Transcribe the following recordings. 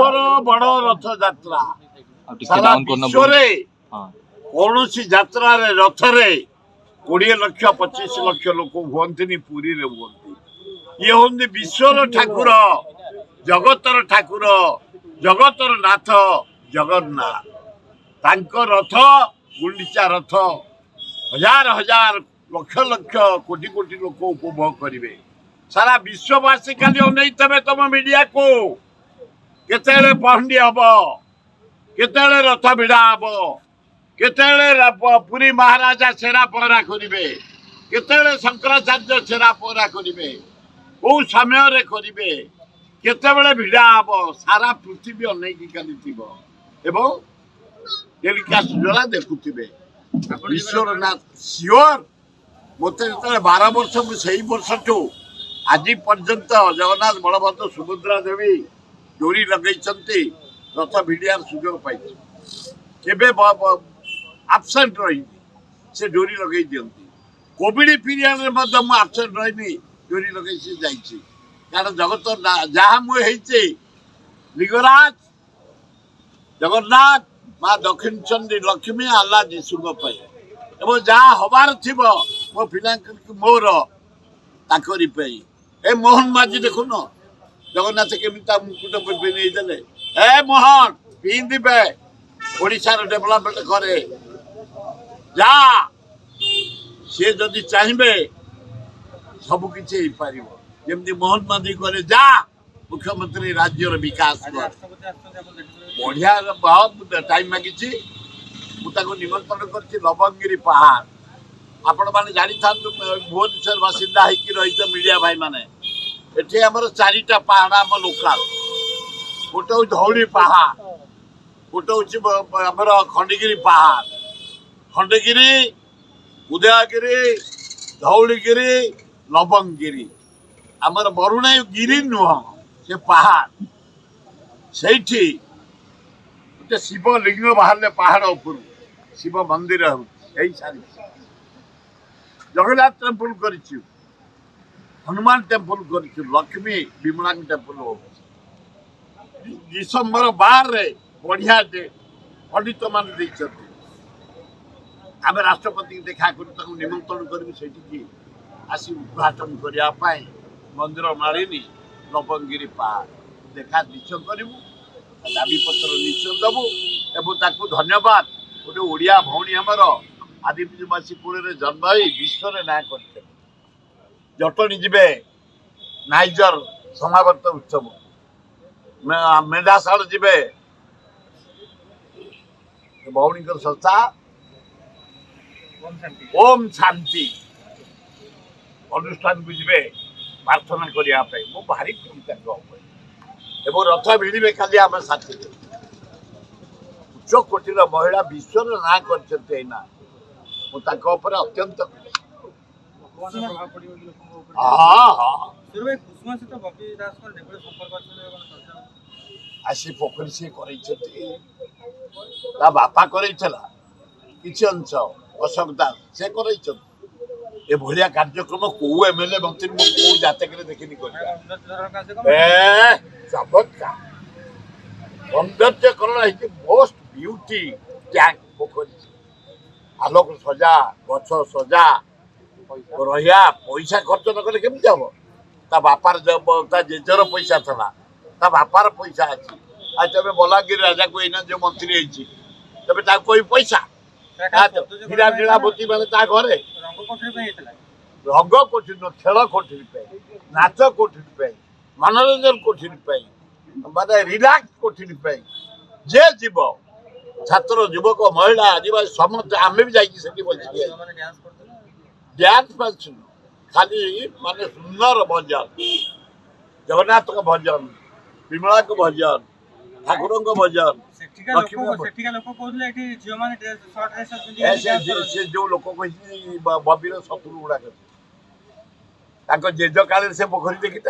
विश्वर बड़ रथ यात्रा सारा विश्व कौन यात्रा रथ 20 लाख 25 लाख लोक हुए पुरी रे हुए ये हूँ विश्वर ठाकुर जगतर ठाकुर जगतर नाथ जगन्नाथ तांको रथ गुंडीचा रथ हजार हजार लक्ष लक्ष कोटि कोटि लोक उपभोग करेंगे सारा विश्ववासी खाली अनै तबे तुम मीडिया को केते पहंडी हम केते रथ भिड़ा हम केते पुरी महाराजा सेरा पहरा करेंगे केते शंकराचार्य सेरा पहरा करेंगे कौ समय करेंगे केते भिड़ा हम सारा पृथ्वी अनेक खाली थी एवं टेलीकास्ट द्वारा देखुवे विश्वनाथ सियोर मत 12 वर्ष मुझे वर्ष ठू आज पर्यंत जगन्नाथ बलभद्र सुभद्रा देवी डोरी लगे रथ भिड़ियार सुजोग पाई आबसेंट रही से डोरी लगे दिखती कोविड पीरियड में आबसेंट रही डोरी लगे सी जाइए कारण जगत जहाँ मुझे लिंगराज जगन्नाथ माँ दक्षिण चंडी लक्ष्मी आल्ला जीशुप जहाँ हबार थी मो पिला मोर ताकरी ए मोहन माझी देखुन जगन्नाथ केमी मुकुट पिंधे ए मोहन पिंधे ओडिशार डेभलपमेंट करे जा सी जदि चाहिए सबकि जमी मोहन माझी करे जा मुख्यमंत्री राज्यर विकास बढ़िया बहुत टाइम मागी निमंत्रण कर लवंगिरी पहाड़ आपण मैंने जानी था भुवनेश्वर बासिंदा होती मीडिया भाई मैंने एठी हमर 4टा पहाड़ आम लोकाल गोटे हूँ धौली पहाड़ गोटे हूँ खंडगिरी पहाड़ खंडगिरी उदयगिरी धौलीगिरी लवंगिरी आमर बरुणाई गिरी नुह से पहाड़ से गोटे शिवलिंग बाहर पहाड़ उपर शिव मंदिर यही सारी जगन्नाथ टेम्पल कर हनुमान टेम्पल कर लक्ष्मी विमला टेम्पल हो डिसेम्बर 12 बढ़िया डे पंडित मान आम राष्ट्रपति देखा कर निमंत्रण करी आसी उद्घाटन करने मंदिर मालिनी लवंगिरी पहाड़ देखा निश्चय करूँ दाबी पत्र निश्चय देवु एवं धन्यवाद गोटे ओडिया भौणी आमर आदिवासी कूल जन्म हो विश्व ना कर जटणी जीवे नाइजर समावर्त उत्सव मेधाशाल जीवे भौणी संस्था ओम शांति अनुष्ठान को जीवे प्रार्थना करने मु भारी खुशी एवं रथ भिड़े खाली आम साथी उच्च कोटिर महिला विश्व ना करना अत्यंत आसी पोखरी से बापा करला किसी अंश अशोक दास से कर भाया कार्यक्रम कौ एमएलए मंत्री कौ जातक देखनी सौंदर्यकरण मोस्ट ब्यूटी टैंक पोखरी आलोक सजा गछ सजा रहा पैसा खर्च न कले केमती हम ता बापार जेजर पैसा था ता बापार पैसा अच्छी आज तब बलांगीर राजा को एना जो मंत्री तबे कोई पैसा हीरा लीलावती मैंने घरे रंग कोठी खेल कोठी नाच कोठी मनोरंजन कोठी माने रिलैक्स कोठी जे जीव छात्र युवक महिला आदिवासी समस्त आम भी जाकि बची डांस खाली माने सुंदर भजन जगन्नाथ को भजन विमला को भजन ठाकुर को भजन जो लोक बबीर शत्रु गुड़ाक जेज काल से पोखरी देखी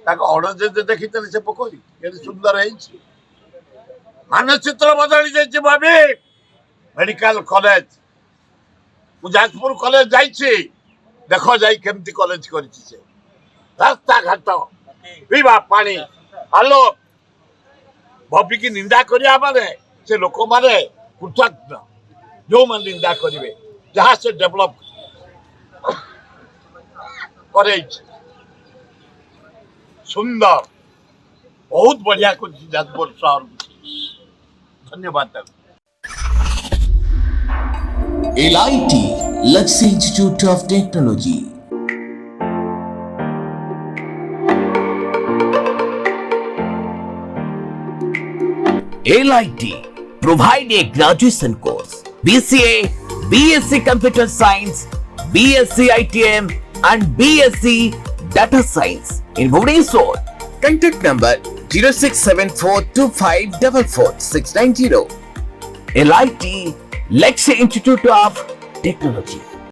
अणजेज देखी से पोखरी के सुंदर है मानचित्र बदली जाइए बबी मेडिकल कॉलेज जाजपुर कॉलेज जाइए देख जाई केमती कॉलेज कर रास्ता घाट पीवा पानी आलोक ଭାବିକି ନିନ୍ଦା କରିବା ମାନେ ସେ ଲୋକମାନେ କୃତଜ୍ଞ ଯେଉଁମାନେ ନିନ୍ଦା କରିବେ ଯାହା ସେ ଡେଭଲପ କରେଇଛି ସୁନ୍ଦର ବହୁତ ବଢିଆ କରିଛି ଯାଜପୁର ସହରକୁ ଧନ୍ୟବାଦ ତାକୁ LIT Luxury Institute of Technology. LIT provide a graduation course BCA, BSc Computer Science, BSc ITM and BSc Data Science in Bhubaneswar. Contact number 067425444690. LIT Luxury Institute of Technology.